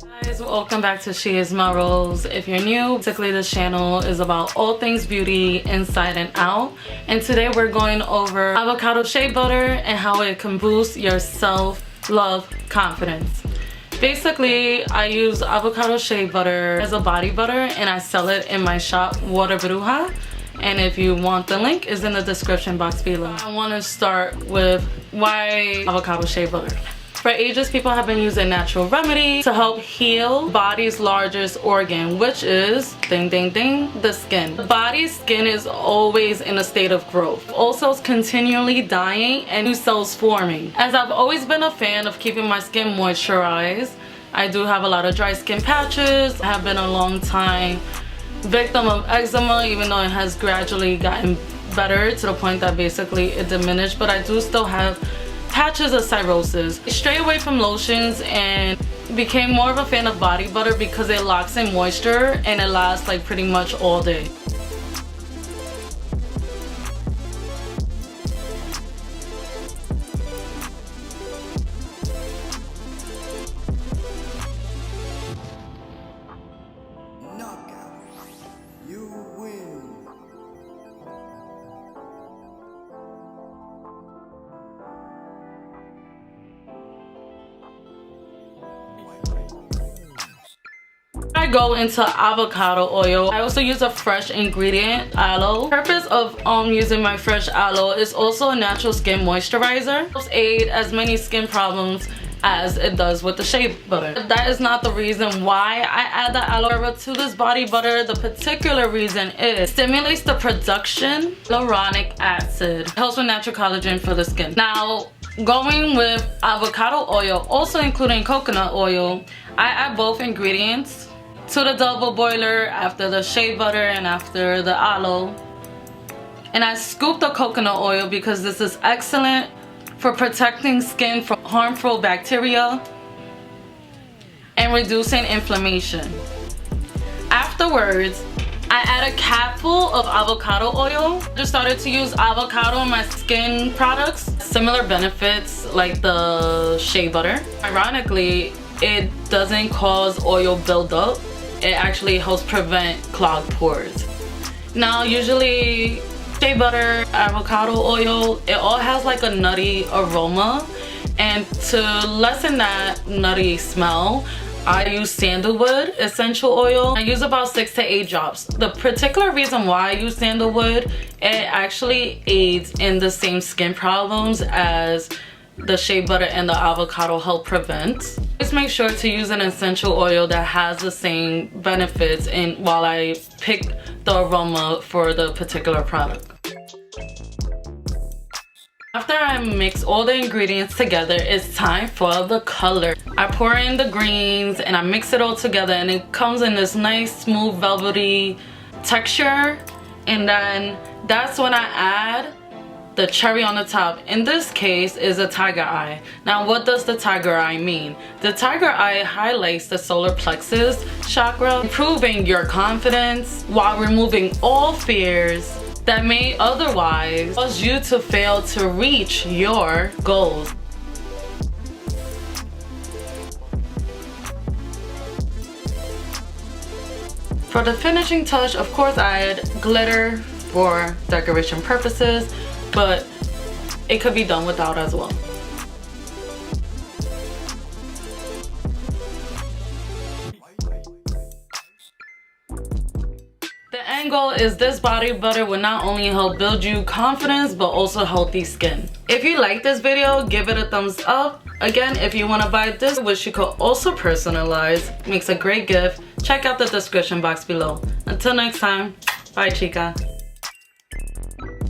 Guys, welcome back to She Is My Rose. If you're new, basically this channel is about all things beauty inside and out, and today we're going over avocado shea butter and how it can boost your self-love confidence. Basically, I use avocado shea butter as a body butter and I sell it in my shop Water Bruja, and if you want, the link is in the description box below. I want to start with why avocado shea butter. For ages, people have been using natural remedies to help heal body's largest organ, which is, ding ding ding, the skin. The body's skin is always in a state of growth. Also, it's continually dying and new cells forming. As I've always been a fan of keeping my skin moisturized, I do have a lot of dry skin patches. I have been a long time victim of eczema, even though it has gradually gotten better to the point that basically it diminished, but I do still have patches of cirrhosis. I strayed away from lotions and became more of a fan of body butter because it locks in moisture and it lasts like pretty much all day. I go into avocado oil. I also use a fresh ingredient, aloe. The purpose of using my fresh aloe is also a natural skin moisturizer. It helps aid as many skin problems as it does with the shea butter. That is not the reason why I add the aloe vera to this body butter. The particular reason is it stimulates the production of hyaluronic acid. It helps with natural collagen for the skin. Now, going with avocado oil, also including coconut oil, I add both ingredients to the double boiler after the shea butter and after the aloe, and I scoop the coconut oil because this is excellent for protecting skin from harmful bacteria and reducing inflammation. Afterwards, I add a capful of avocado oil. I just started to use avocado in my skin products. Similar benefits like the shea butter. Ironically, it doesn't cause oil buildup. It actually helps prevent clogged pores. Now, usually shea butter, avocado oil, it all has like a nutty aroma, and to lessen that nutty smell, I use sandalwood essential oil. I use about 6 to 8 drops. The particular reason why I use sandalwood, it actually aids in the same skin problems as the shea butter and the avocado help prevent. Just make sure to use an essential oil that has the same benefits and while I pick the aroma for the particular product. After I mix all the ingredients together, it's time for the color. I pour in the greens and I mix it all together, and it comes in this nice smooth velvety texture, and then that's when I add the cherry on the top. In this case is a tiger eye. Now, what does the tiger eye mean? The tiger eye highlights the solar plexus chakra, improving your confidence while removing all fears that may otherwise cause you to fail to reach your goals. For the finishing touch, of course, I add glitter for decoration purposes, but it could be done without as well. The end goal is this body butter will not only help build you confidence, but also healthy skin. If you like this video, give it a thumbs up. Again, if you want to buy this, which you could also personalize, makes a great gift, check out the description box below. Until next time, bye chica.